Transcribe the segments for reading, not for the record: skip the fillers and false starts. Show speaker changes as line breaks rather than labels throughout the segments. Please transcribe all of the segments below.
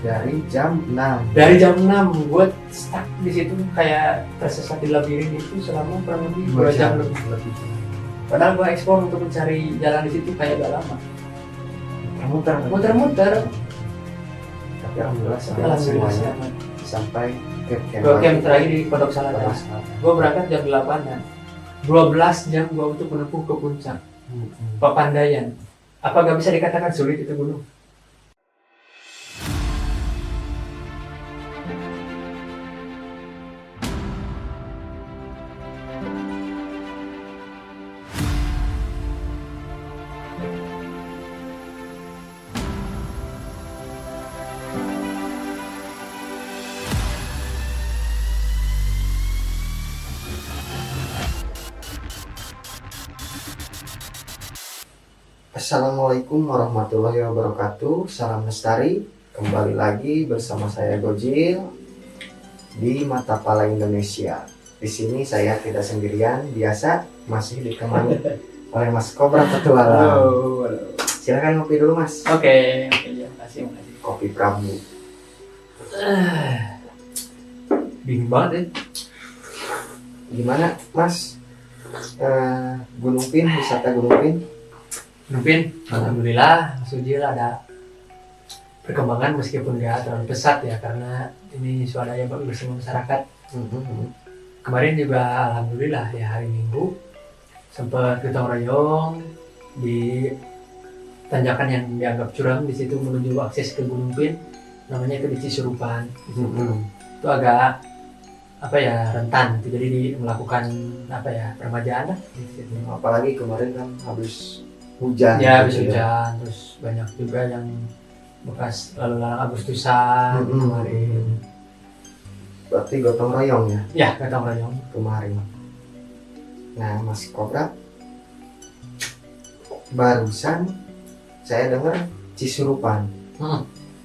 Dari jam 6.
Dari jam 6 gue stuck di situ kayak tersesat di labirin itu selama kurang lebih 2 jam lebih. Padahal gue eksplor untuk mencari jalan di situ kayak gak lama. Muter-muter.
Tapi alhamdulillah
Alhamdulillah
semuanya
selamat.
sampai ke
Gue camp terakhir di Pondok Salada. Gue berangkat jam 8-an. 12 jam gue untuk menempuh ke puncak Papandayan. Apa gak bisa dikatakan sulit itu gunung?
Assalamualaikum warahmatullahi wabarakatuh. Salam lestari. Kembali lagi bersama saya Gojil di Mata Pala Indonesia. Di sini saya tidak sendirian, biasa masih ditemani oleh Mas Kobra Petualang.
Halo.
Silakan ngopi dulu Mas.
Oke, ya, makasih.
Kopi Prabu.
Bingung banget ya.
Gimana Mas? Gunung Pin, wisata Gunung Pin?
Mungkin, alhamdulillah, Sujil ada perkembangan meskipun nggak terlalu pesat ya karena ini swadaya bersama masyarakat. Kemarin juga alhamdulillah ya hari Minggu sempat gotong royong di tanjakan yang dianggap curam di situ menuju akses ke Gunung Pin, namanya itu di Cisurupan. Itu agak apa ya rentan, jadi melakukan apa ya permajaan lah.
Apalagi kemarin kan habis hujan.
Ya habis hujan, terus banyak juga yang bekas lalu lalang Agustusan kemarin.
Berarti gotong royong ya
Ya gotong royong
kemarin. Nah Mas Kobra, barusan saya dengar Cisurupan.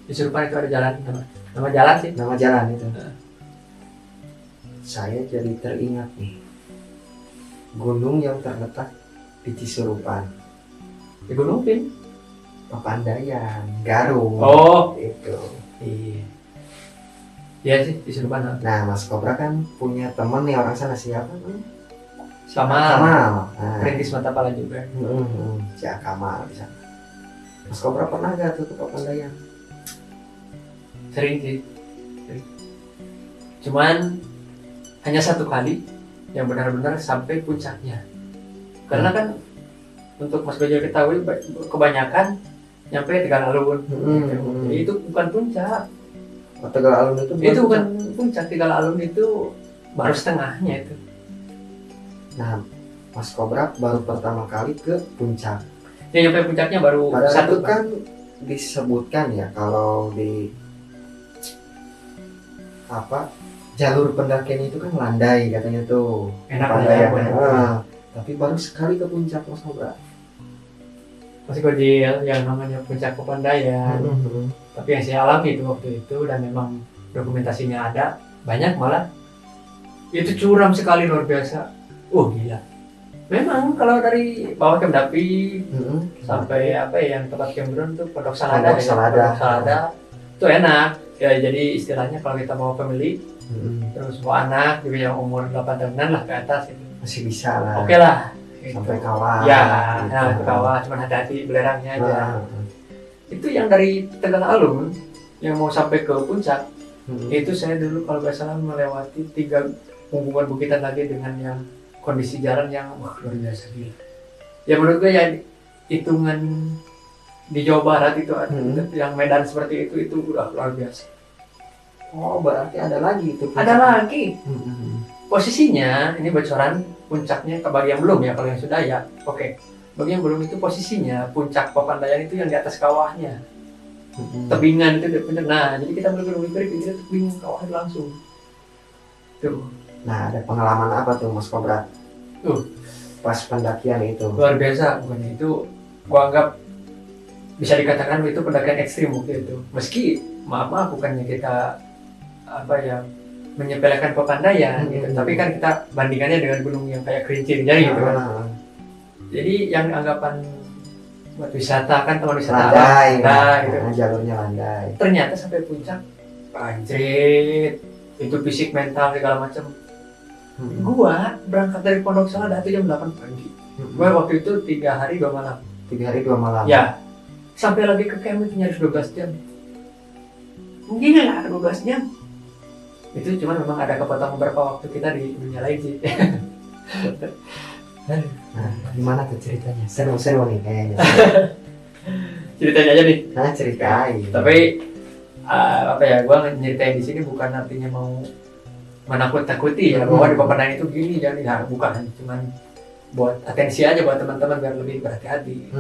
Cisurupan itu ada jalan, nama jalan sih.
Nama jalan itu. Saya jadi teringat nih, gunung yang terletak di Cisurupan.
Di Gunung Pin.
Papandayan, Garut.
Oh
Itu.
iya. Iya sih Cisurupan.
Nah Mas Kobra kan punya temen nih orang sana, siapa?
Sama
Kamal. Nah,
Perintis Mata Pala juga.
ya Kamal bisa. Mas Kobra pernah gak tuh ke Papandayan?
Sering sih. Sering. Cuman hanya satu kali yang benar-benar sampai puncaknya. Karena kan untuk Mas Gojil ketahui kebanyakan nyampe Tegal Alun. Jadi itu bukan puncak.
Tegal Alun itu
Bukan puncak. Tegal Alun itu baru setengahnya itu.
Nah, Mas Kobra baru pertama kali ke puncak.
Ya nyampe puncaknya baru
Padahal
satu
itu kan disebutkan ya kalau di apa jalur pendakian itu kan landai katanya tuh.
Enak
Papandayan.
lah.
Tapi baru sekali ke puncak Mas Kobra.
Mas Gojil yang namanya puncak Papandayan. Tapi yang saya alami itu waktu itu dan memang dokumentasinya ada banyak malah itu curam sekali luar biasa. Gila. Memang kalau dari bawah Camp Dapi sampai apa ya yang tempat campground tuh Pondok Salada.
Pondok Salada.
Pondok Salada itu enak ya, jadi istilahnya kalau kita mau family terus bawa anak juga yang umur 8 tahunan lah ke atas gitu.
Masih bisa lah.
Oke lah gitu.
Sampai kawah.
Ya,
gitu.
nah ke kawah cuman hati-hati belerangnya aja. Itu yang dari Tegal Alun yang mau sampai ke puncak itu saya dulu kalau nggak salah melewati 3 punggungan bukitan lagi dengan yang kondisi jalan yang luar biasa gila. Ya menurut gue ya hitungan di Jawa Barat itu yang medan seperti itu udah luar biasa.
Oh berarti ada lagi itu.
Ada lagi. Posisinya ini bocoran puncaknya ke bagian belum ya, kalau yang sudah ya oke. Bagian belum itu posisinya puncak Papandayan itu yang di atas kawahnya. Tebingan itu di puncak. Nah, jadi kita mikir kita tebing kawah langsung. Tuh.
Nah, ada pengalaman apa tuh Mas Kobra? Pas pendakian itu.
Luar biasa, bukannya itu gua anggap bisa dikatakan itu pendakian ekstrim waktu itu. Meski maaf bukannya kita apa ya menyepelekan Papandayan gitu, tapi kan kita bandingannya dengan gunung yang kayak Kerinci Rinjani gitu kan. Jadi yang anggapan buat wisata kan, teman wisata
landai,
alam, gitu.
jalurnya landai.
Ternyata sampai puncak anjrit, itu fisik mental segala macam. Gua berangkat dari Pondok Salada itu jam 8 pagi. Gua waktu itu 3 hari 2 malam.
3 hari 2 malam.
Ya, sampai lagi ke camp itu nyaris 12 jam. Gila, 12 jam. Itu cuma memang ada kepotong beberapa waktu kita di dunia lain sih.
Nah, gimana tuh ceritanya? Seru-seru nih kayaknya.
Ceritain aja nih.
Nah, ceritain.
Tapi apa ya, gua nyeritain di sini bukan artinya mau menakut-takuti ya bahwa di Papandayan itu gini jangan, ya bukan, cuman buat atensi aja buat teman-teman biar lebih berhati-hati.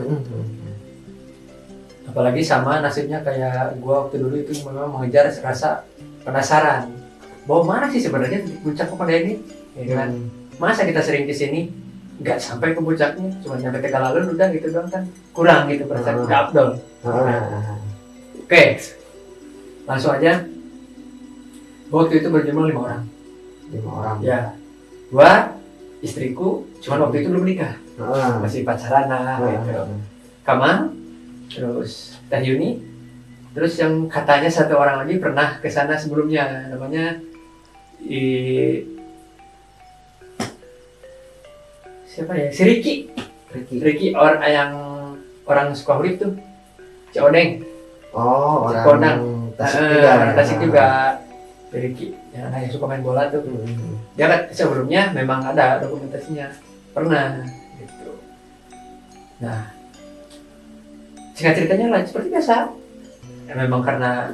Apalagi sama nasibnya kayak gua waktu dulu itu memang mengejar rasa penasaran bahwa mana sih sebenarnya puncak Papandayan ini, ya kan? Masa kita sering kesini nggak sampai ke puncaknya, cuma nyampe Tegalalun udah gitu doang kan, kurang gitu perasaan, nggak afdol. Oke, langsung aja. Waktu itu berjumlah 5 orang.
5 orang.
Ya, gua, istriku, cuman waktu itu belum menikah, masih pacaran lah gitu. Kamal, terus Teh Yuni, terus yang katanya satu orang lagi pernah ke sana sebelumnya, namanya siapa ya? Si Ricky orang yang orang Sukahurip tuh, Cioneng.
Oh, orang
Kondang.
Tasik juga.
Orang Tasik juga. Ricky, yang anak yang suka main bola tuh. Dia kan sebelumnya memang ada dokumentasinya, pernah gitu. Nah, singkat ceritanya lah seperti biasa. Ya, memang karena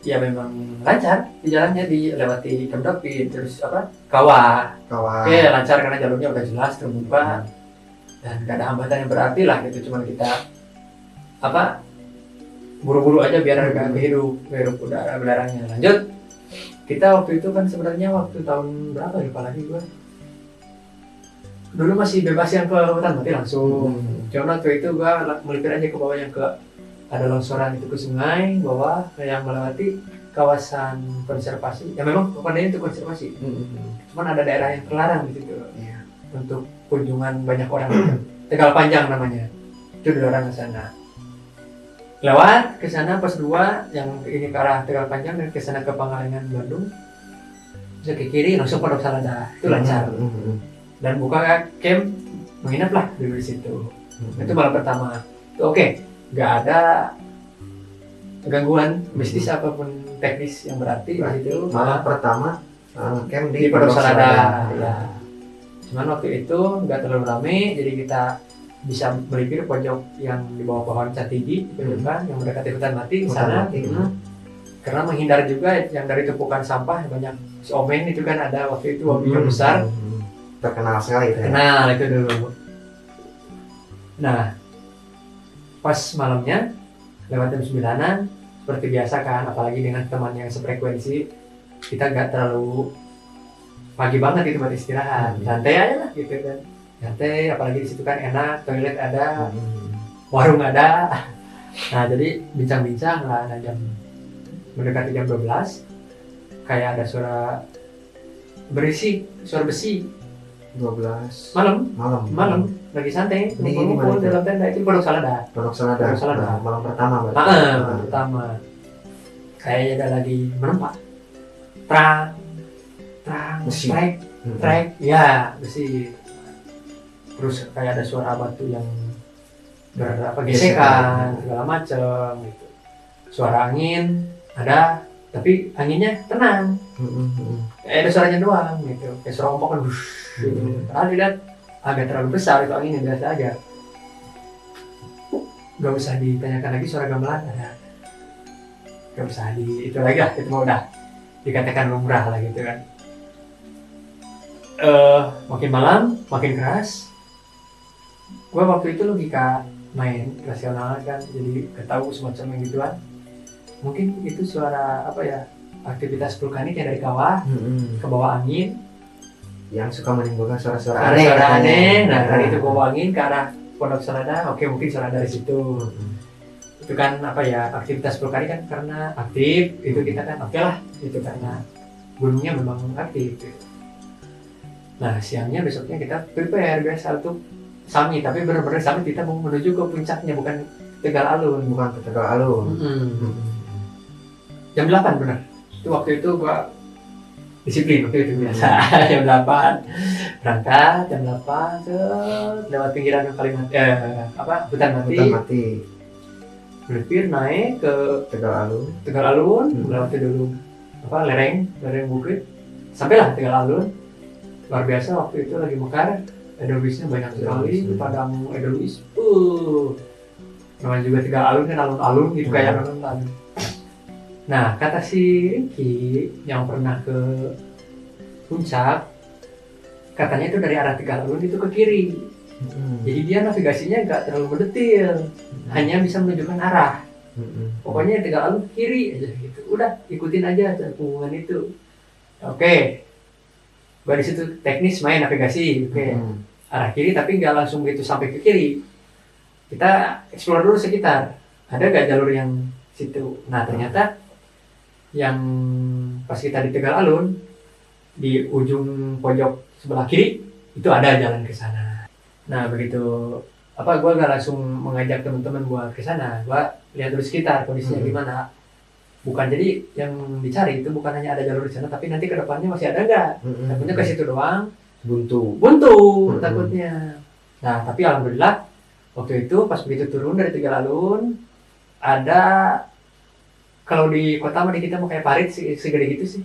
ya memang lancar di jalannya, dilewati Kemdopin, terus apa kawah. Oke, lancar karena jalurnya udah jelas terbuka dan gak ada hambatan yang berarti lah gitu. Cuman kita apa buru-buru aja biar gak kehirup udara belerangnya. Lanjut. Kita waktu itu kan sebenarnya waktu tahun berapa ya, lupa lagi gue. Dulu masih bebas yang ke hutan mati langsung. Cuma waktu itu gue melipir aja ke bawah yang ke ada longsoran itu ke sungai bawah yang melewati kawasan konservasi. Ya memang Papandayan itu konservasi. Cuman ada daerah yang terlarang di situ.
Iya.
Untuk kunjungan banyak orang. Tegal Panjang namanya. Itu dilarang ke sana. Lewat ke sana pas 2 yang ini ke arah Tegal Panjang dan ke sana ke Pangalengan Bandung. Bisa ke kiri langsung Pondok Salada. Itu lancar. Dan buka camp menginap lah dulu di situ. Itu malam pertama. Itu oke. Nggak ada gangguan bisnis apapun teknis yang berarti di situ.
Malam pertama camp
di Pondok Salada. Ya. Cuman waktu itu nggak terlalu rame, jadi kita bisa melipir pojok yang di bawah pohon catigi gitu kan, yang mendekati hutan mati di sana. Karena menghindar juga yang dari tumpukan sampah banyak si Omen itu kan ada waktu itu mobilnya besar.
Terkenal sekali itu.
Kenal itu dulu. Nah, pas malamnya lewat jam 9-an seperti biasa kan, apalagi dengan teman yang sefrekuensi, kita nggak terlalu pagi banget gitu buat istirahat, santai aja lah gitu kan. Santai, apalagi di situ kan enak, toilet ada, warung ada. Nah, jadi bincang-bincang lah, nah jam mendekati jam 12 kayak ada suara berisik, suara besi.
12
malam lagi santai, ngumpul dalam tenda itu Pondok Salada.
Malam pertama berarti.
Malam pertama. Kayaknya ada lagi menempat. Trang,
besi.
trek, ya besi. Terus kayak ada suara batu yang gesekan segala macam gitu. Suara angin ada, tapi anginnya tenang. Ada suaranya doang gitu. Kayak suara ombak kan gitu. Padahal dilihat agak terlalu besar itu anginnya, biasa aja. Gak usah ditanyakan lagi suara gamelan ada. Gak usah itu lagi lah, itu mah udah dikatakan lumrah lah gitu kan. Makin malam makin keras. Gue waktu itu logika main rasional kan, jadi ketahui semacam yang gituan. Mungkin itu suara apa ya, aktivitas vulkanik yang dari kawah ke bawah angin
yang suka menimbulkan suara-suara
aneh. Nah, dari itu ke bawah angin ke arah Pondok Salada, oke mungkin suara dari situ. Itu kan apa ya, aktivitas vulkanik kan karena aktif, itu kita kan oke lah, itu karena gunungnya memang aktif gitu. Nah, siangnya besoknya kita prepare biasa untuk Sami, tapi benar-benar Sami kita mau menuju ke puncaknya, bukan Tegal Alun.
Bukan ke Tegal Alun.
Jam 8 benar. Itu waktu itu gua disiplin waktu itu biasa. Jam 8 berangkat, jam 8 lewat pinggiran hutan mati.
Hutan mati.
Melipir naik ke
Tegal Alun.
Tegal Alun, melewati dulu lereng bukit. Sampailah Tegal Alun. Luar biasa waktu itu lagi mekar, edelweisnya banyak sekali, padang edelweis. Namanya juga Tegal Alun kan alun-alun gitu kayak alun-alun. Nah, kata si Ricky yang pernah ke puncak, katanya itu dari arah Tegal Alun itu ke kiri. Jadi dia navigasinya nggak terlalu mendetil, hanya bisa menunjukkan arah. Pokoknya Tegal Alun kiri aja gitu. Udah ikutin aja hubungan itu. Oke. Gua di situ teknis main navigasi. Oke. Arah kiri tapi nggak langsung begitu sampai ke kiri. Kita explore dulu sekitar. Ada nggak jalur yang situ? Nah ternyata yang pas kita di Tegal Alun di ujung pojok sebelah kiri itu ada jalan ke sana. Nah begitu gue nggak langsung mengajak teman-teman gue ke sana, gue lihat dulu sekitar kondisinya gimana. Bukan jadi yang dicari itu bukan hanya ada jalur di sana, tapi nanti ke depannya masih ada nggak? Takutnya ke situ doang buntu takutnya. Nah tapi alhamdulillah waktu itu pas begitu turun dari Tegal Alun ada, kalau di kota mah di kita mau kayak parit segede gitu sih.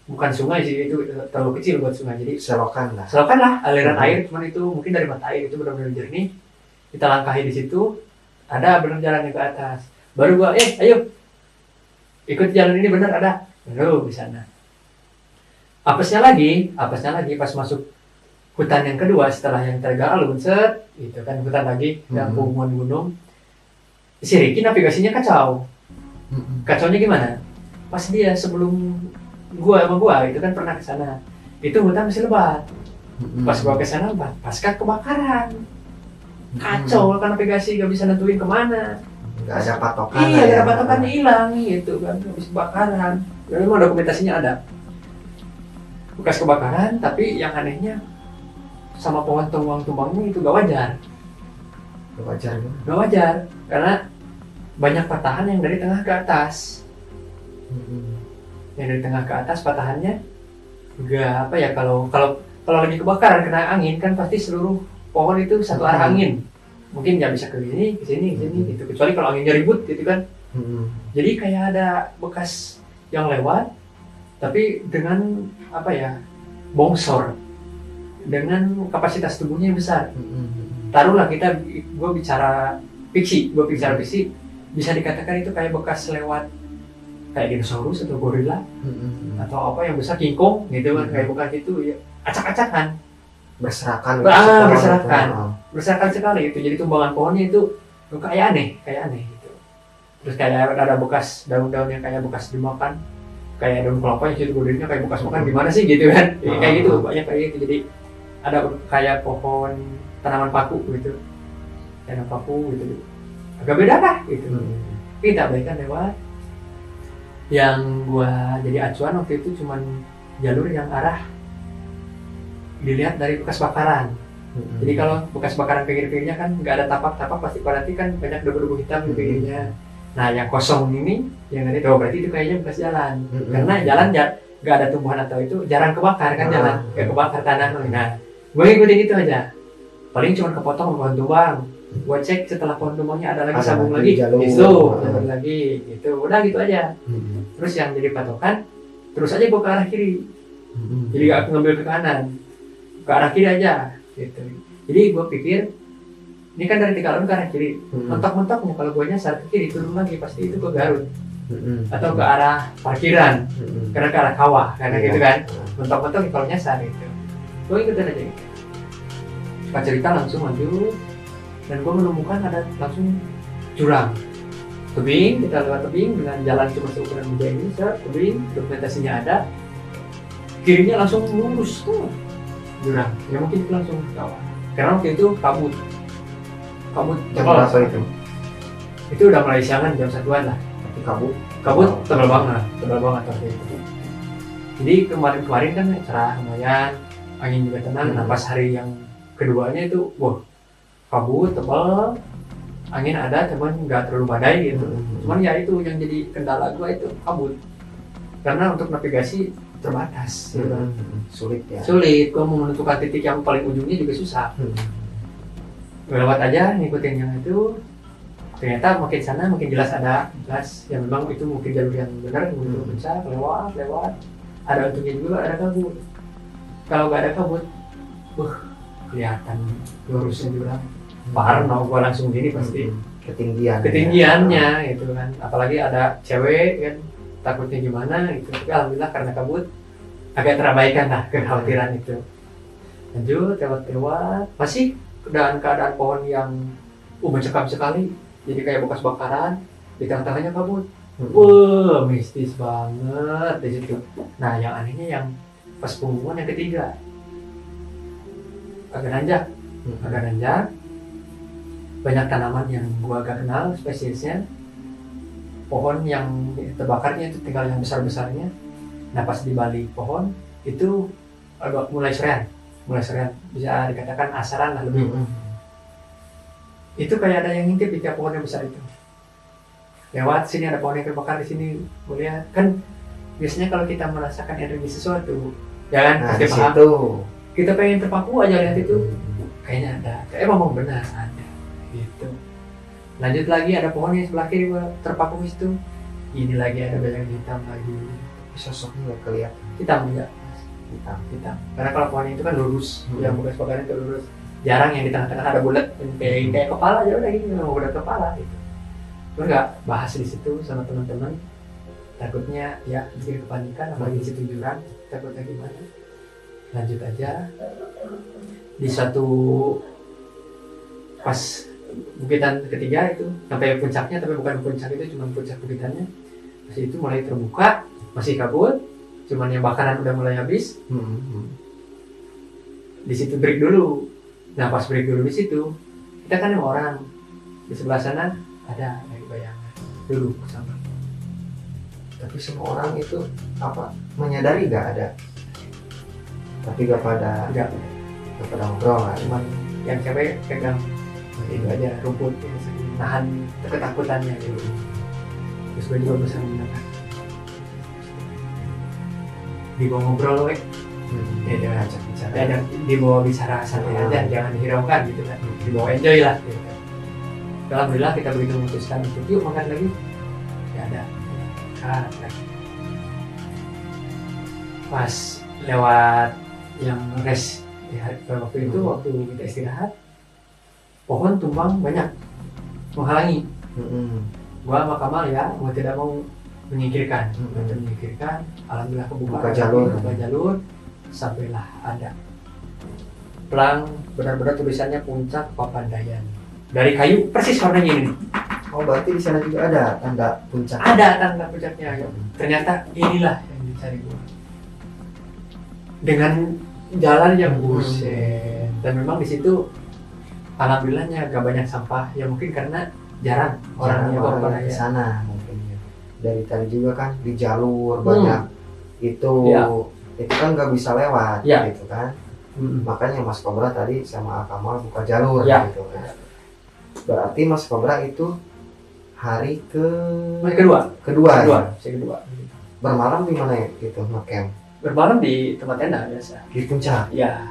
Bukan sungai sih, itu terlalu kecil buat sungai. Jadi selokan lah aliran air, cuman itu mungkin dari mata air itu benar-benar jernih. Kita langkahi di situ, ada benar jalan yang ke atas. Baru gua ayo ikut jalan ini, benar ada. Baru di sana. Apesnya lagi pas masuk hutan yang kedua setelah yang Tegal Alun itu kan hutan lagi yang pegunungan gunung. Si Ricky navigasinya kacau. Kacaunya gimana? Pas dia sebelum gua itu kan pernah ke sana. Itu hutan masih lebat. Pas gua ke sana pasca kebakaran. Kacau kan navigasi, gak bisa nentuin kemana.
Gak ada patokan.
Iya, gak ada patokannya, hilang gitu kan. Habis kebakaran. Memang dokumentasinya ada. Bekas kebakaran, tapi yang anehnya sama pohon tumbang-tumbangnya itu gak wajar. Gak wajar karena banyak patahan yang dari tengah ke atas. Yang dari tengah ke atas patahannya enggak kalau lagi kebakaran kena angin kan pasti seluruh pohon itu satu arah angin. Mungkin nggak bisa ke sini gitu. Kecuali kalau anginnya ribut gitu kan. Jadi kayak ada bekas yang lewat tapi dengan bongsor. Dengan kapasitas tubuhnya yang besar. Taruhlah gue bicara fiksi bisa dikatakan itu kayak bekas lewat kayak dinosaurus atau gorila atau apa yang besar, King Kong gitu kan, kayak bekas itu ya acak-acakan berserakan sekali itu. Jadi tumbangan pohonnya itu kayak aneh gitu. Terus kayak ada bekas daun-daun yang kayak bekas dimakan, kayak daun kelapa yang situ gudegnya kayak bekas makan gimana sih gitu kan. Kayak gitu banyak kayak gitu. Jadi ada kayak pohon tanaman paku gitu, agak beda lah gitu. Kita balikan lewat yang gua jadi acuan waktu itu cuman jalur yang arah dilihat dari bekas bakaran. Jadi kalau bekas bakaran pinggir-pinggirnya kan nggak ada tapak-tapak, pasti berarti kan banyak debu-debu hitam di pinggirnya. Nah yang kosong ini yang ada berarti itu kayaknya bekas jalan. Karena jalan nggak ada tumbuhan atau itu jarang kebakar kan, jalan nggak kebakar tanah. Nah gue ikutin itu aja, paling cuma kepotong pohon tumbang. Gue cek setelah pohon tumbangnya ada lagi sambung lagi jalur lagi gitu, udah gitu aja. Terus yang jadi patokan terus aja gue ke arah kiri, jadi gak ngambil ke kanan, ke arah kiri aja gitu. Jadi gue pikir ini kan dari Tegal Alun ke arah kiri, mentok-mentoknya kalau gue nyasar ke kiri turun lagi pasti itu ke Garut atau ke arah parkiran, karena ke arah kawah karena gitu kan, mentok-mentok kalau nyasar gitu. Gue ikutin aja gitu. Pas cerita langsung maju dan gue menemukan ada langsung jurang tebing. Kita lewat tebing dengan jalan cuma seukuran meja ini, tebing, dokumentasinya ada, kirinya langsung lurus tuh jurang, ya mungkin itu langsung ke bawah karena waktu itu kabut
jam berapa
itu udah mulai siangan jam 1-an lah.
Tapi
kabut tebal banget waktu itu. Jadi kemarin kan cerah lumayan, angin juga tenang. Nah pas hari yang keduanya itu kabut tebal, angin ada cuman nggak terlalu badai gitu. Cuman ya itu yang jadi kendala gua itu kabut, karena untuk navigasi terbatas gitu.
Sulit ya.
Sulit, gua mau menentukan titik yang paling ujungnya juga susah. Lewat aja ngikutin yang itu, ternyata makin sana makin jelas ya memang itu mungkin jalur yang benar, jalur besar, lewat ada untungnya juga, ada kabut. Kalau nggak ada kabut, kelihatan lurusnya juga. Parno gua langsung gini pasti ketinggiannya gitu kan, apalagi ada cewek kan, takutnya gimana gitu. Tapi alhamdulillah karena kabut agak terabaikan lah kekhawatiran itu. Lanjut lewat masih keadaan pohon yang mencekam sekali, jadi kayak bekas bakaran, di tengah-tengahnya kabut. Wah, mistis banget di situ. Nah, yang anehnya yang pas pengumuman yang ketiga agak nanjak, banyak tanaman yang gua agak kenal spesiesnya, pohon yang terbakarnya itu tinggal yang besar-besarnya. Nah, pas di balik pohon itu agak mulai serean, bisa dikatakan asaran lah lebih. Itu kayak ada yang ngintip di tiap pohon yang besar itu. Lewat sini ada pohon yang terbakar di sini, mulia kan. Biasanya kalau kita merasakan energi sesuatu, ya kan, pasti paham. Kita pengen terpaku aja lihat itu, kayaknya ada, memang benar ada, gitu. Lanjut lagi ada pohon yang sebelah kiri terpaku di situ. Ini lagi ada bayangan hitam lagi.
Sosoknya nggak kelihatan.
Hitam ya. Hitam. Karena kalau pohon itu kan lurus, yang bekas bakarnya itu lurus. Jarang yang di tengah-tengah ada bulat, kayak kepala aja udah gini, mau bulat kepala gitu. Gue nggak bahas di situ sama teman-teman, takutnya ya bikin kepanikan, apalagi di situ jurang, takutnya gimana. Lanjut aja di satu pas bukitan ketiga itu sampai puncaknya, tapi bukan puncak itu, cuma puncak bukitannya. Masih itu mulai terbuka, masih kabut, cuman yang bakaran udah mulai habis. Di situ break dulu. Nah, pas break dulu di situ, kita kan yang orang di sebelah sana ada lagi bayangan dulu sama.
Tapi semua orang itu menyadari nggak ada, tapi nggak pada ngobrol kan.
Cuman yang cewek pegang itu aja rumput, nahan ketakutannya gitu. Terus gue juga bisa mendengar dibawa ngobrol dia ajak bicara, dibawa bicara santai aja, jangan dihiraukan gitu kan, dibawa enjoy lah gitu. Alhamdulillah kita begitu memutuskan untuk yuk makan lagi, ya ada lagi. Pas lewat yang rest ya, waktu itu waktu kita istirahat, pohon tumbang banyak menghalangi. Gua sama Kamal ya mau tidak mau menyingkirkan, alhamdulillah kebuka jalur, sampailah ada pelang benar-benar tulisannya Puncak Papandayan dari kayu persis warnanya ini.
Oh, berarti di sana juga ada tanda puncak.
Ada tanda puncaknya. Ternyata inilah yang dicari gua. Dengan jalan yang buset, dan memang di situ alhamdulillahnya gak banyak sampah. Ya mungkin karena jarang orang
ke sana mungkin ya. Dari tadi juga kan di jalur banyak itu kan nggak bisa lewat gitu kan. Makanya Mas Kobra tadi sama Akamal buka jalur gitu kan. Berarti Mas Kobra itu hari kedua. Bermalam di mana ya gitu, ngecamp?
Bermalam di tempat tenda biasa.
Di puncak.
Ya.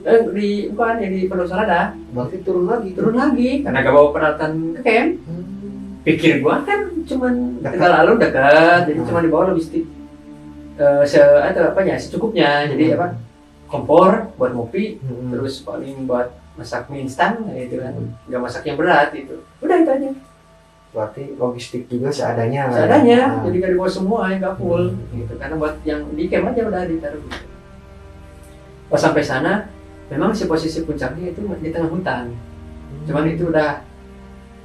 Bukan ya di Pondok Salada.
Berarti turun lagi
karena gak bawa peralatan camp. Pikir gua kan cuman lalu dekat, jadi cuma dibawa logistik secukupnya. Jadi kompor buat ngopi, terus paling buat masak mie instan gitu kan, nggak masak yang berat itu. Udah itu aja.
Berarti logistik juga seadanya.
Jadi nggak dibawa semua, nggak full gitu. Karena buat yang di camp aja udah ditaruh gitu. Pas sampai sana, memang si posisi puncaknya itu di tengah hutan. Cuman itu udah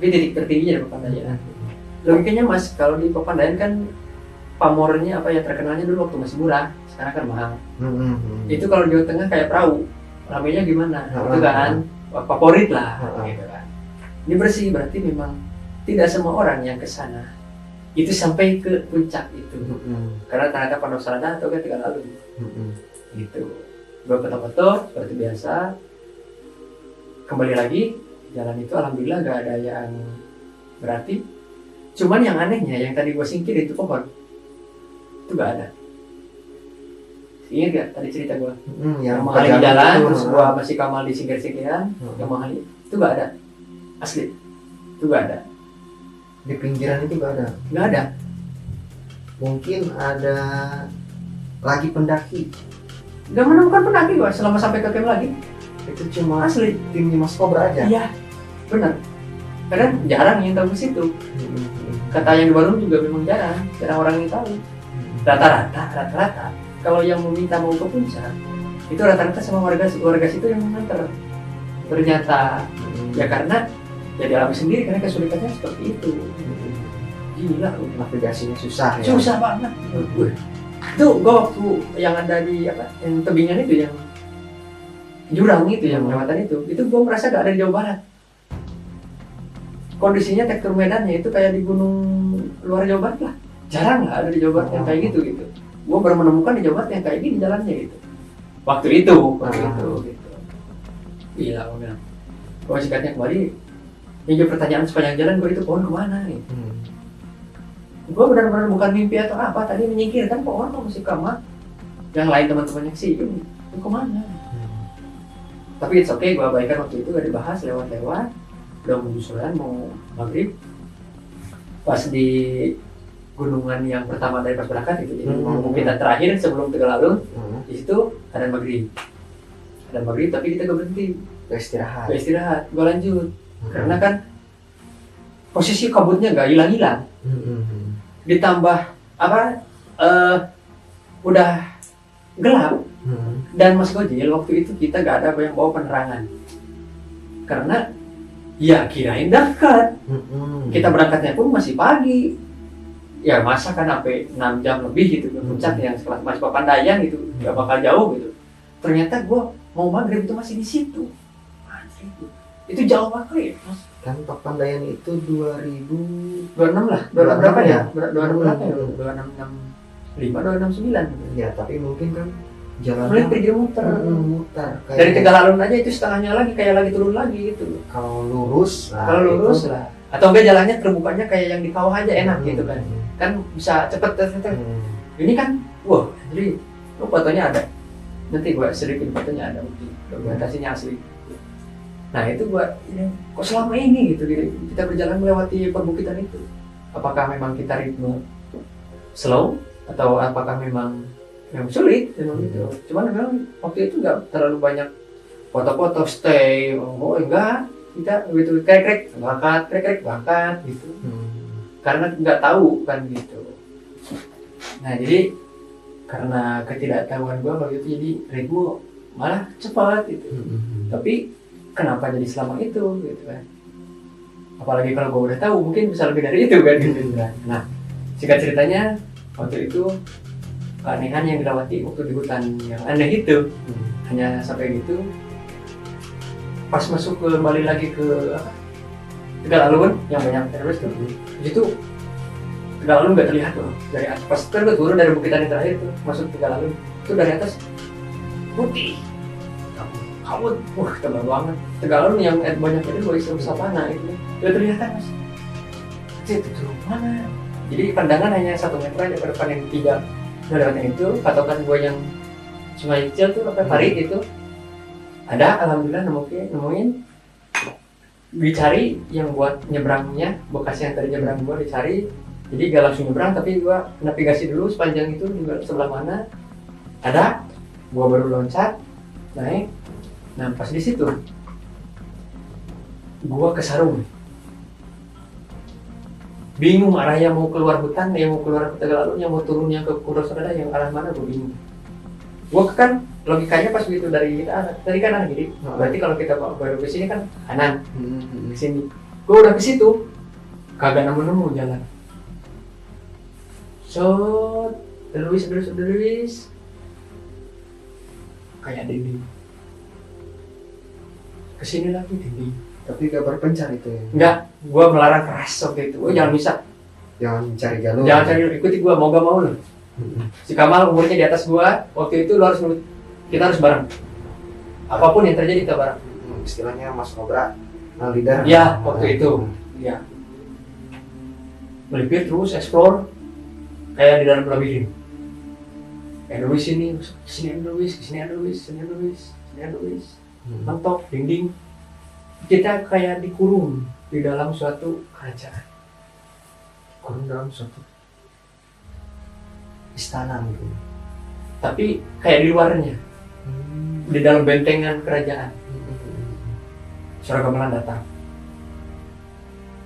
di titik tertingginya di Papandayan. Logikanya Mas, kalau di Papandayan kan pamornya terkenalnya dulu waktu masih murah, sekarang kan mahal. Itu kalau di Jawa Tengah kayak perahu, ramenya gimana? Itu kan favorit lah, gitu kan. Ini bersih, berarti memang tidak semua orang yang ke sana itu sampai ke puncak itu. Karena ternyata Pondok Salada atau kan tinggal lalu. Gitu. Gue foto-foto seperti biasa. kembali lagi jalan itu alhamdulillah gak ada yang berarti. Cuman yang anehnya yang tadi gue singkir itu pohon itu gak ada. Ingat gak tadi cerita gue? Yang mahal di jalan, terus gue masih kamal di singkir-singkiran, yang mahal itu gak ada. Asli, itu gak ada.
Di pinggiran itu gak ada?
Gak ada.
Mungkin ada lagi pendaki.
Gak menemukan pendaki gue selama sampai ke camp lagi.
Itu cuma
Asli.
timnya Mas Cobra aja?
Iya, benar. Kadang jarang yang tahu ke situ. Kata yang di Bandung juga memang jarang orang yang tahu. Rata-rata kalau yang meminta mau ke puncak itu rata-rata sama warga situ yang mengantar. Ternyata ya karena ya dialami sendiri karena kesulitannya seperti itu. Gila,
Navigasinya susah ya?
susah banget. Itu gue waktu yang ada di yang tebingan itu yang jurang itu yang lewatan itu gue merasa gak ada di Jawa Barat. Kondisinya tekstur medannya itu kayak di gunung luar Jawa Barat lah. Jarang lah ada di Jawa Barat yang kayak gitu. Gue baru menemukan di Jawa Barat yang kayak gini jalannya gitu. Waktu itu gitu. Gila gue bilang. Kalau singkatnya kembali, ini pertanyaan sepanjang jalan gue itu pohon kemana nih? Gue benar-benar bukan mimpi atau apa, tadi menyingkirkan pohon masih kamar. Yang lain teman-temannya sih, itu kemana? Tapi it's okay, gue abaikan waktu itu gak dibahas lewat-lewat. Udah menyusulan mau maghrib. Pas di gunungan yang pertama dari pas berangkat itu, jadi kita terakhir sebelum Tegalalun, di situ ada maghrib. Ada maghrib tapi kita gak berhenti. Istirahat, gue lanjut. Karena kan posisi kabutnya gak hilang-hilang. Ditambah udah gelap. Dan Mas Gojil waktu itu kita gak ada yang bawa penerangan. Karena ya kirain dekat. Kita berangkatnya pun masih pagi. Ya masa kan sampai 6 jam lebih gitu ke puncak yang sekelas Mas Papandayan gitu, gak bakal jauh gitu. Ternyata gue mau maghrib itu masih di situ. Itu jauh banget ya, Mas.
Kan Papandayan itu 2026
lah. 26 berapa ya? 26 berapa ya? 265, 269
ya, tapi mungkin kan jalannya
boleh pergi muter.
Kayak
dari Tegalalun aja itu setengahnya lagi kayak lagi turun lagi gitu.
Kalau lurus
lah. Atau enggak jalannya terbukanya kayak yang di kawah aja enak gitu kan. Kan bisa cepet. Ini kan, wah, jadi lu fotonya ada. Nanti gua sedikit fotonya ada mungkin. Dokumentasinya asli. Nah itu gua ini kok selama ini gitu kita berjalan melewati perbukitan itu. Apakah memang kita ritme slow atau apakah memang sulit gitu. Cuman memang waktu itu nggak terlalu banyak foto-foto stay. Oh enggak, kita begitu krek bangkat gitu. Karena nggak tahu kan gitu. Nah jadi karena ketidaktahuan gua waktu itu jadi ritme malah cepat gitu. Tapi kenapa jadi selama itu gitu kan? Apalagi kalau gua udah tahu mungkin bisa lebih dari itu kan gitu kan. Nah singkat ceritanya waktu itu keanehan yang dilewati waktu di hutan yang aneh itu hanya sampai gitu. Pas masuk kembali lagi ke Tegalalun yang banyak teroris tuh, itu Tegalalun nggak terlihat tuh dari atas. Pas gue turun dari bukitan yang terakhir tuh masuk Tegalalun itu dari atas putih kabut, tebal banget. Tegalalun yang banyak itu gue isi savana itu nggak terlihat Mas. Itu turun mana? Jadi pandangan hanya 1 meter aja ke depan yang 3 lewatin itu. Patokan gue yang Sungai Kecil tuh Parit itu ada, alhamdulillah nemuin. Dicari yang buat nyebrangnya, bekas yang tadi nyebrang gue dicari. Jadi gak langsung nyebrang tapi gue navigasi dulu sepanjang itu juga sebelah mana ada. Gue baru loncat naik. Nah pas di situ gue kesarung. Bingung arahnya mau keluar hutan, yang mau keluar Tegalalun, yang mau turunnya ke Kurosada, yang arah mana gue bingung. Gue kan logikanya pas begitu dari kanan kiri. Berarti kalau kita baru ke sini kan kanan. Ke sini. Gue udah ke situ. Kagak nemu jalan. Terus. Kayak dinding. Kesini lagi dinding.
Tapi gak berpencar itu ya?
Enggak, gue melarang keras waktu itu. Jangan bisa.
Jangan cari jalur.
Jangan cari jalur, ikuti gue, mau gak mau lu. Si Kamal umurnya di atas gue, waktu itu lu harus kita harus bareng. Apapun yang terjadi kita bareng.
istilahnya Mas Cobra leader.
Ya, waktu itu. Ya. Melipir terus explore kayak di dalam labirin. Kayak Luis ini, sini ada Luis, sini ada Luis, sini ada Luis, sini ada Luis. Mentok, dinding. Kita kayak dikurung di dalam suatu kerajaan.
Kurang dalam suatu istana gitu.
Tapi kayak di luarnya, di dalam bentengan kerajaan. Suara gamelan datang.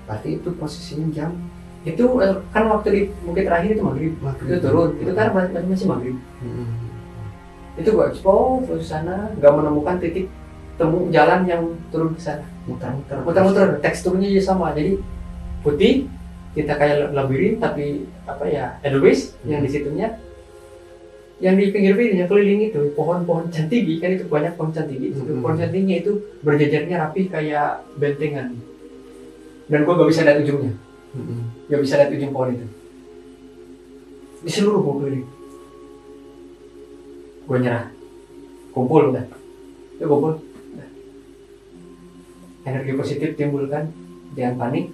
Berarti itu posisinya jam
Itu kan waktu di Bukit Terakhir itu maghrib. Itu turun, itu kan masih maghrib. Itu gua explore terus sana, nggak menemukan titik temu jalan yang turun ke sana. Muter-muter, teksturnya juga sama. Jadi putih, kita kayak labirin tapi apa ya, Edelweiss yang di situnya, yang di pinggir-pinggirnya keliling itu pohon-pohon cantigi, kan itu banyak pohon cantigi. Pohon cantiginya itu berjejernya rapi kayak bentengan. Dan gua gak bisa lihat ujungnya. Gak bisa lihat ujung pohon itu. Di seluruh gua keliling. Gua nyerah. Kumpul udah. Ya kumpul. Udah. Energi positif timbulkan, jangan panik.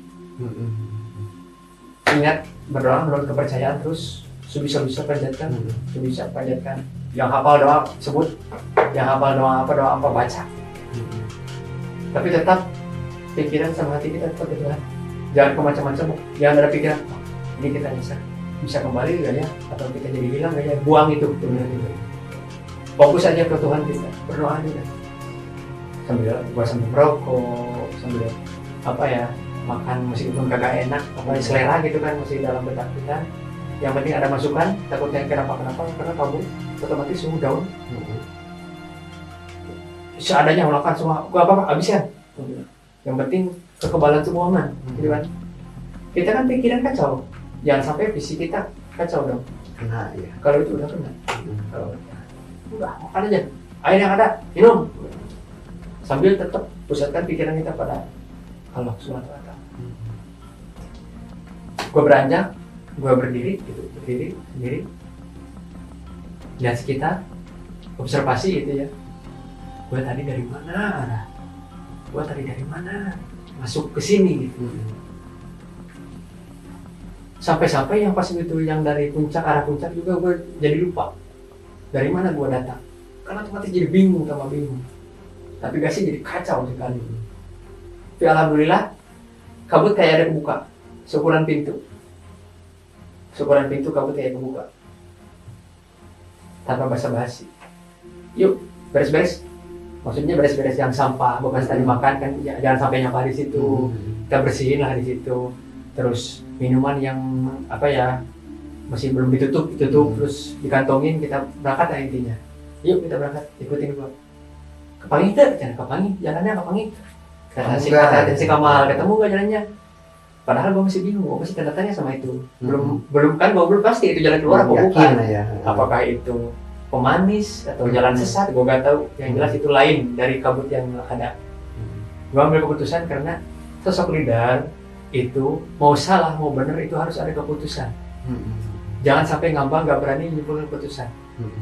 Ingat berdoa menurut kepercayaan terus sebisa-bisa panjatkan, sebisa panjatkan. Yang hafal doa sebut, yang hafal doa apa baca. Tapi tetap pikiran sama hati kita tetap Tuhan. Jangan ke macam-macam, jangan ada pikiran ini kita bisa kembali gak ya, atau kita jadi hilang gak ya, buang itu. Fokus aja ke Tuhan kita, berdoa aja. Sambil merokok, sambil apa ya, makan meskipun kagak enak, apa selera gitu kan, masih dalam benak kita. Yang penting ada masukan, takutnya kenapa karena kamu otomatis suhu down. Seadanya melakukan semua, gua apa habiskan. Yang penting kekebalan tubuh aman, gitu kan. Kita kan pikiran kacau, jangan sampai fisik kita kacau dong.
Kena ya.
Kalau itu udah kena, kalau udah makan aja, air yang ada minum, sambil tetap pusatkan pikiran kita pada Allah Subhanahu Wa Taala. Gue beranjak, gue berdiri, gitu, berdiri, lihat sekitar, observasi gitu ya. Gue tadi dari mana? Gue tadi dari mana? Masuk ke sini gitu. Sampai-sampai yang pas itu yang dari puncak arah puncak juga gue jadi lupa dari mana gue datang. Karena otomatis jadi bingung. Tapi gak sih jadi kacau sekali. Tapi alhamdulillah kabut kayak ada kebuka. Seukuran pintu kabut kayak kebuka. Tanpa basa-basi. Yuk beres-beres. Maksudnya beres-beres yang sampah, bekas tadi makan kan, jangan sampai nyampah di situ. Kita bersihin lah di situ. Terus minuman yang apa ya masih belum ditutup, terus dikantongin, kita berangkat lah intinya. Yuk kita berangkat, ikutin gua. Kepangi tuh, jangan kepangi, jalannya kepangi. Kata si Kamal, ketemu gak jalannya? Padahal gua masih bingung, gua masih tanda tanya sama itu. Belum kan, gua belum pasti itu jalan keluar apa bukan. Ya. Apakah itu pemanis atau jalan sesat, gue gak tahu. Yang jelas itu lain dari kabut yang ada. Gue ambil keputusan karena sosok leader itu mau salah mau benar itu harus ada keputusan. Jangan sampai ngambang gak berani menyimpulkan keputusan.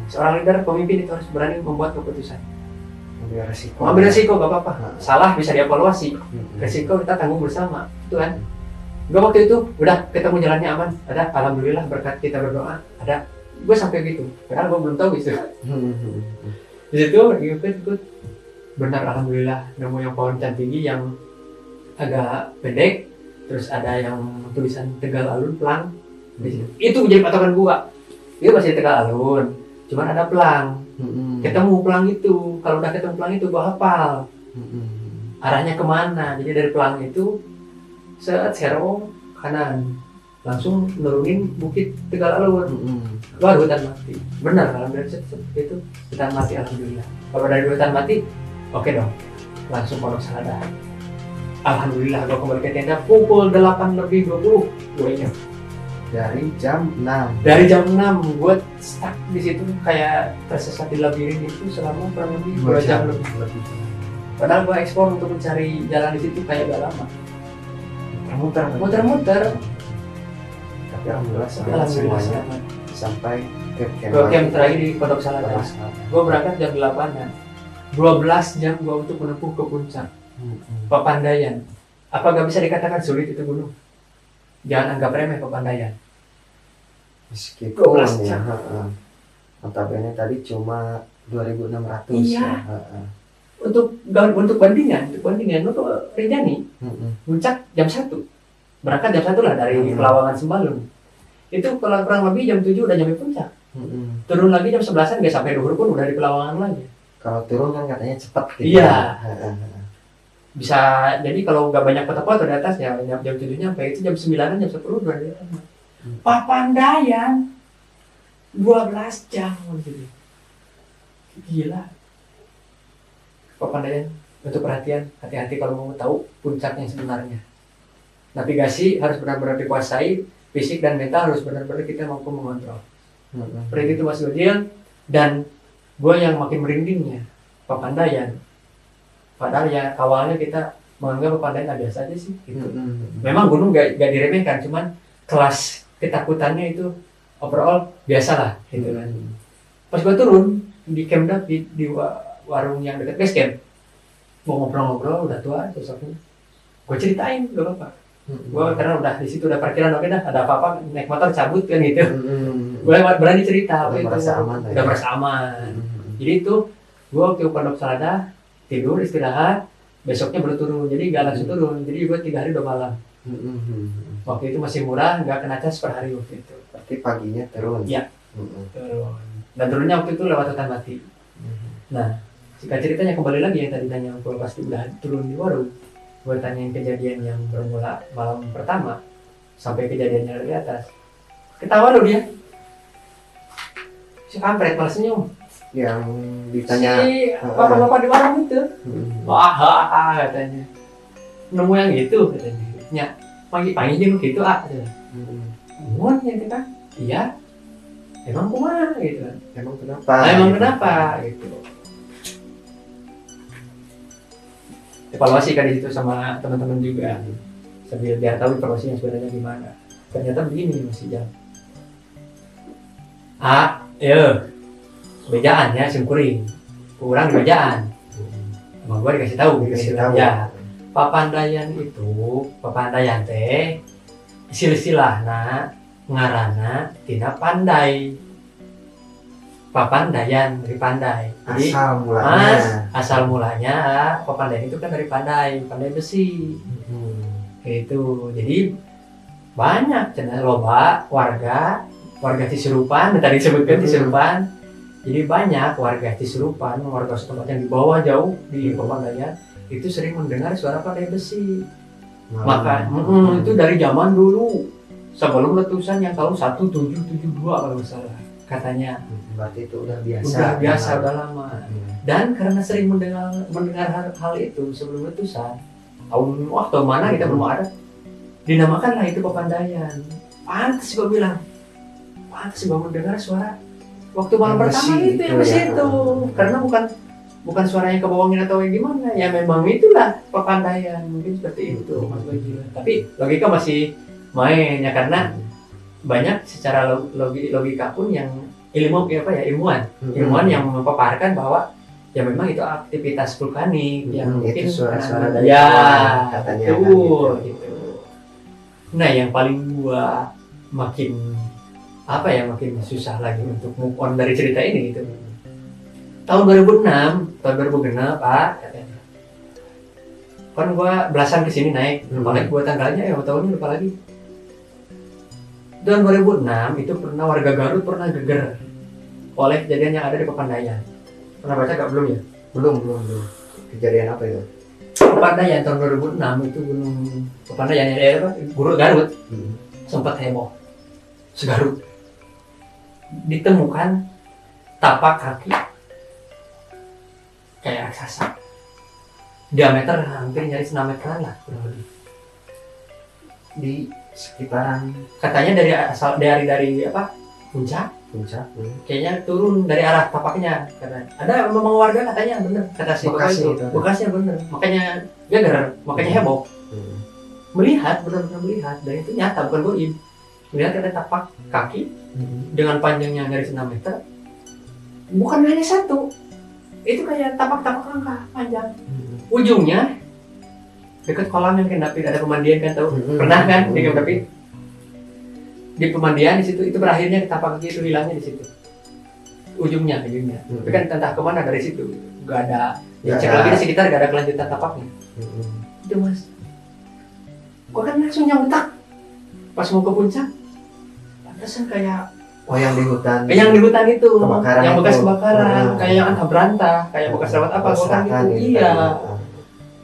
Seorang leader, pemimpin itu harus berani membuat keputusan. Ambil resiko gak apa-apa. Salah bisa dievaluasi. Resiko kita tanggung bersama, itu kan. Gue waktu itu udah ketemu jalannya aman, ada alhamdulillah berkat kita berdoa, ada. Gue sampai gitu, padahal gue belum tahu itu. Di situ ikut benar alhamdulillah nemu yang pohon cantigi yang agak pendek, terus ada yang tulisan Tegal Alun Plang. Itu jadi patokan gua. Dia masih Tegal Alun, cuman ada Plang. Ketemu Plang itu, kalau udah ketemu Plang itu gua hafal. Arahnya kemana? Jadi dari Plang itu serong kanan. Langsung nurunin bukit Tegal Alun. Baru hutan mati. Benar alhamdulillah itu hutan mati alhamdulillah. Kalau dari hutan mati, oke dong. Langsung Pondok Salada. Alhamdulillah gua kembali ke tenda pukul 8:20. Gue ingat.
Dari jam 6.
Dari jam 6 gue stuck di situ kayak tersesat di labirin itu selama kurang lebih 2 jam lebih. Padahal gue eksplor untuk mencari jalan di situ kayak gak lama. Muter-muter.
Tapi alhamdulillah semuanya sampai ke
camp terakhir di Pondok Salada. Gue berangkat jam 8-an. 12 jam gua untuk menempuh ke puncak Papandayan. Apa gak bisa dikatakan sulit itu gunung? Jangan anggap remeh Papandayan.
Meskipun
12
ya,
jam.
notabene tadi cuma 2.600
Iya.
ya.
Untuk bandingan untuk Rinjani, puncak jam 1. Berangkat jam 1 lah dari Pelawangan Sembalun. Itu kalau kurang lebih jam 7 udah nyampe puncak. Turun lagi jam 11-an gak sampai duhur pun udah di Pelawangan lagi.
Kalau turun kan katanya cepat gitu.
Iya. Bisa jadi kalau nggak banyak foto-foto di atas ya jam 7 nyampe, itu jam 9-an jam 10 udah di atas. Papandayan 12 jam gitu. Gila. Papandayan untuk perhatian, hati-hati kalau mau tahu puncaknya sebenarnya. Navigasi harus benar-benar dikuasai, fisik dan mental harus benar-benar kita mampu mengontrol. Seperti itu Mas Gojil. Dan gue yang makin merindingnya Papandayan. Padahal ya awalnya kita menganggap Papandayan biasa aja sih gitu. Memang gunung gak diremehkan, cuman kelas ketakutannya itu overall biasa lah gitu kan. Pas gue turun di Camp David di warung yang dekat base camp, mau ngobrol-ngobrol udah tua sosoknya, gue ceritain gak apa-apa. Gue karena udah di situ udah parkiran, oke dah ada apa-apa naik motor cabut kan gitu. Gue berani cerita apa itu, udah merasa aman. Jadi itu gue ke Pondok Salada, tidur istirahat, besoknya baru turun, jadi gak langsung turun, jadi gue 3 hari 2 malam. Waktu itu masih murah, nggak kena cas per hari waktu itu.
Berarti paginya turun.
Iya. Turun. Dan turunnya waktu itu lewat hutan mati. Nah, jika ceritanya kembali lagi yang tadi tanya gue pasti udah turun di warung, gue tanyain kejadian yang bermula malam pertama sampai kejadian yang di atas. Ketawa lo dia. Si kampret malah senyum.
Yang ditanya
Si bapak-bapak di warung itu. Wah, katanya. Nemu yang itu katanya. Ya, panggil gitu katanya. Mohon ya kan? Iya. Emang kumaha gitu kan?
Emang kenapa?
Emang kenapa gitu. Evaluasi kan di situ sama teman-teman juga sambil biar tahu informasinya sebenarnya gimana. Ternyata begini Mas Ijal. Bejaan ya simkuring. Kurang bejaan. Emang gua dikasih tahu ya. Papandayan teh silsilahna ngarana tina pandai. Papandayan dari pandai. Jadi asal mulanya Papandayan itu kan dari pandai besi. Itu jadi banyak cenah loba warga Cisurupan, tadi disebutkan Cisurupan. Jadi banyak warga Cisurupan, warga setempat yang di bawah jauh di Papandayan itu sering mendengar suara pandai besi. Maka itu dari zaman dulu sebelum letusan yang tahun 1772 kalau nggak salah katanya.
Berarti itu udah biasa.
Udah lama. Dan karena sering mendengar hal itu sebelum letusan, tahun mana kita belum ada, dinamakanlah itu Papandayan. Pantas gue bilang, pantas gue mendengar suara waktu malam pertama itu yang besi itu, karena bukan suaranya kebawangin atau gimana, ya memang itulah Papandayan, mungkin seperti itu Mas Bajil. Tapi logika masih main ya, karena banyak secara logika pun yang ilmuwan yang memaparkan bahwa ya memang itu aktivitas vulkanik yang mungkin
itu suara-suara dari
katanya gitu. Nah, yang paling gua makin susah lagi untuk move on dari cerita ini gitu. Tahun 2006 Pak katanya. Kan gua belasan kesini naik, lupa lagi gua tanggalnya tahunnya lupa lagi. Tahun 2006 itu pernah warga Garut pernah geger oleh kejadian yang ada di Papandayan. Pernah baca gak? Belum ya?
Belum. Kejadian apa itu?
Papandayan tahun 2006 itu gunung Papandayan ya Guru Garut sempat heboh. Segarut ditemukan tapak kaki kayak raksasa, diameter hampir nyaris 6 meteran lah kurang lebih. Di sekitaran katanya dari puncak kayaknya turun dari arah tapaknya, karena ada memang warga katanya bener kata si bekasnya bener, makanya heboh melihat benar-benar melihat, dan itu nyata bukan goib, melihat ada tapak kaki dengan panjangnya nyaris 6 meter, bukan hanya satu, itu kayak tapak-tapak langkah panjang. Ujungnya dekat kolam yang Camp David, ada pemandian kan, tahu? Pernah kan di Camp David? Di pemandian di situ, itu berakhirnya tapak kaki itu hilangnya di situ. Ujungnya. Tapi kan entah kemana dari situ, nggak ada. Cek lagi di sekitar nggak ada kelanjutan tapaknya. Itu mas, gua kan langsung nyontak pas mau ke puncak. Pantesan kayak
yang di hutan.
Yang di hutan itu,
kebakaran
yang bekas
itu.
kebakaran, kayak yang antah berantah, kayak bekas lewat apa, gua kan
Kerusakan
gitu.
gitu.
Iya.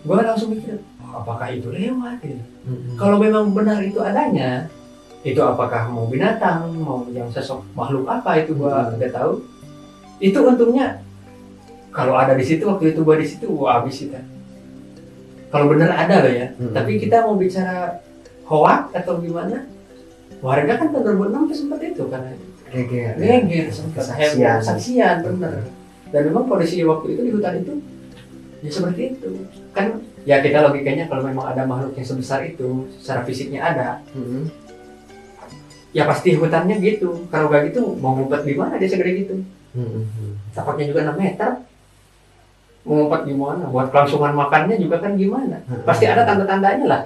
Gua langsung mikir, apakah itu lewat gitu. Kalau memang benar itu adanya, itu apakah mau binatang, mau yang sosok makhluk apa itu gua nggak tahu. Itu untungnya kalau ada di situ, waktu itu gua di situ, wah habis itu. Kalau benar ada loh ya. Tapi kita mau bicara hoak atau gimana? Warga kan tahun 2006 tuh sempat itu karena geger sempat heboh, saksian bener. Dan memang kondisi waktu itu di hutan itu ya seperti itu. Kan ya kita logikanya kalau memang ada makhluk yang sebesar itu, secara fisiknya ada, ya pasti hutannya gitu. Kalau gak gitu mau ngumpet di mana dia segede gitu. Tapaknya juga 6 meter. Mau ngumpet gimana? Buat kelangsungan makannya juga kan gimana? Pasti ada tanda-tandanya lah.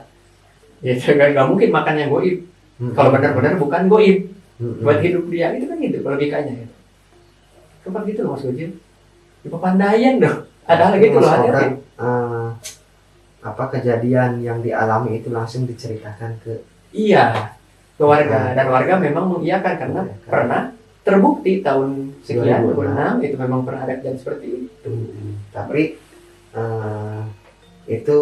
Ya gak mungkin makan yang goib. Kalau benar-benar bukan goib. Buat hidup dia itu kan gitu logikanya. Gitu. Tempat gitu loh Mas Gojil. Di Pepandayan dong. Ada lagi tuh loh hati-hati.
Apa kejadian yang dialami itu langsung diceritakan ke
ke warga, dan warga memang mengiyakan karena pernah terbukti tahun sekian 2006 itu memang pernah ada kejadian seperti itu.
Tapi itu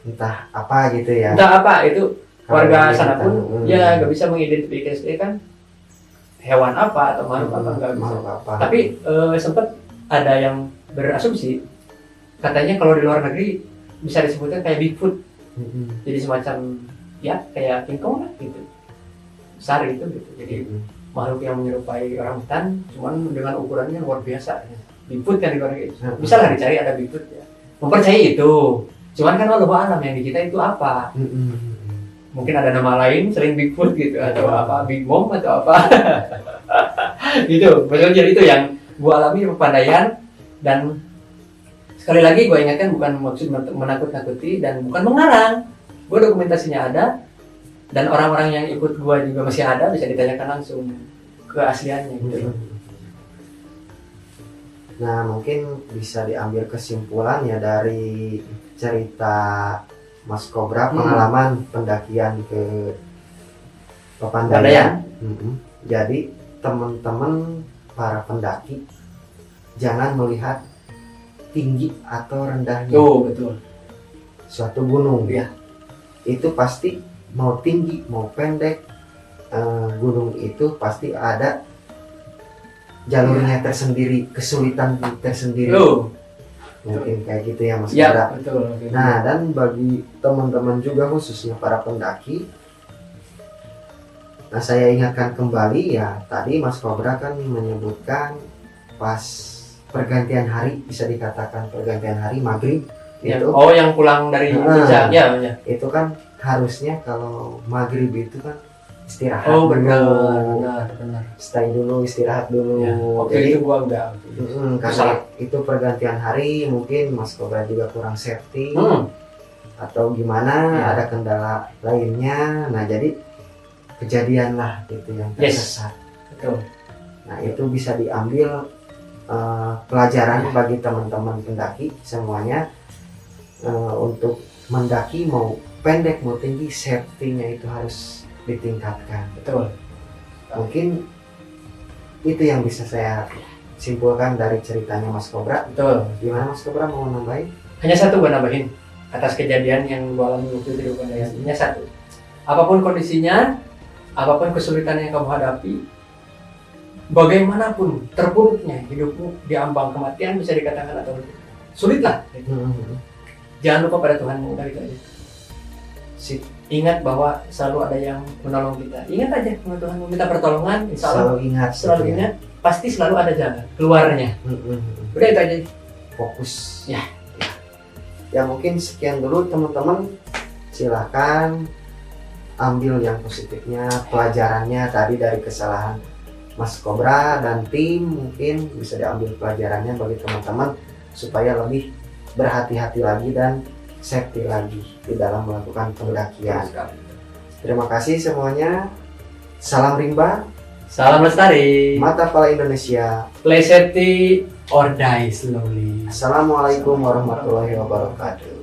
entah apa gitu ya.
Entah apa itu warga sana pun ya nggak bisa mengidentifikasi kan hewan apa atau makhluk apa nggak bisa. Tapi sempat ada yang berasumsi katanya kalau di luar negeri bisa disebutkan kayak Bigfoot. Jadi semacam ya kayak King Kong lah gitu. Besar gitu. Jadi makhluk yang menyerupai orang hutan cuman dengan ukurannya luar biasa. Bigfoot kan di luar negeri. Bisa lah dicari ada Bigfoot ya. Mempercayai itu. Cuman kan Allah alam yang di kita itu apa? Mungkin ada nama lain selain Bigfoot gitu atau apa Big Mom atau apa. Gitu. Maksudnya itu yang gua alami di Pepandayan. Dan sekali lagi gue ingatkan bukan maksud menakut-nakuti dan bukan mengarang. Gue dokumentasinya ada dan orang-orang yang ikut gue juga masih ada, bisa ditanyakan langsung keasliannya gitu.
Nah mungkin bisa diambil kesimpulan ya dari cerita Mas Kobra pengalaman pendakian ke Pepandayan. Jadi teman-teman para pendaki jangan melihat tinggi atau rendahnya
betul.
suatu gunung
ya.
Itu pasti mau tinggi mau pendek, gunung itu pasti ada jalurnya tersendiri, kesulitan tersendiri. Mungkin kayak gitu ya Mas Kobra.
Betul.
Nah dan bagi teman-teman juga khususnya para pendaki, nah saya ingatkan kembali ya tadi Mas Kobra kan menyebutkan pas pergantian hari, bisa dikatakan pergantian hari maghrib
ya,
itu.
Yang pulang dari puncak ya.
Itu kan harusnya kalau maghrib itu kan istirahat.
Benar.
Stay dulu, istirahat dulu.
Ya, waktu
jadi
itu gua enggak.
karena itu pergantian hari mungkin Mas Kobra juga kurang safety atau gimana, ada kendala lainnya. Nah jadi kejadian lah gitu yang tersesat.
Betul.
Nah itu bisa diambil pelajaran bagi teman-teman pendaki semuanya, untuk mendaki mau pendek mau tinggi safety-nya itu harus ditingkatkan.
Betul.
Mungkin itu yang bisa saya simpulkan dari ceritanya Mas Kobra.
Betul.
Gimana Mas Kobra mau nambahin?
Hanya satu gue nambahin atas kejadian yang gue alami waktu itu di Pepandayan. Hanya satu. Apapun kondisinya, apapun kesulitan yang kamu hadapi, bagaimanapun terpuruknya hidupmu di ambang kematian bisa dikatakan atau sulit lah. Jangan lupa pada Tuhanmu, udah itu aja. Ingat bahwa selalu ada yang menolong kita. Ingat aja kalau Tuhan meminta pertolongan, insya Allah selalu ingat, pasti selalu ada jalan keluarnya. Udah itu aja.
Fokus.
Ya
mungkin sekian dulu teman-teman. Silakan ambil yang positifnya, pelajarannya tadi dari kesalahan Mas Kobra dan tim, mungkin bisa diambil pelajarannya bagi teman-teman supaya lebih berhati-hati lagi dan safety lagi di dalam melakukan pendakian. Terima kasih semuanya. Salam rimba,
Salam lestari.
Mata Pala Indonesia.
Play safety or die slowly.
Assalamualaikum warahmatullahi wabarakatuh.